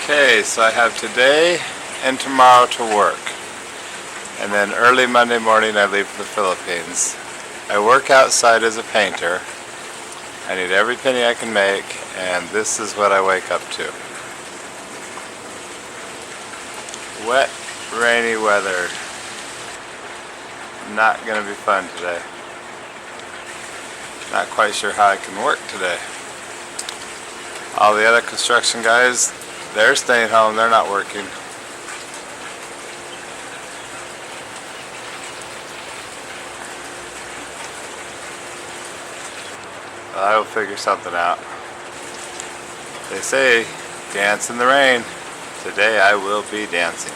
Okay, so I have today and tomorrow to work. And then early Monday morning I leave for the Philippines. I work outside as a painter. I need every penny I can make, and this is what I wake up to. Wet, rainy weather. Not gonna be fun today. Not quite sure how I can work today. All the other construction guys, they're staying home, they're not working. I will figure something out. They say, dance in the rain. Today I will be dancing.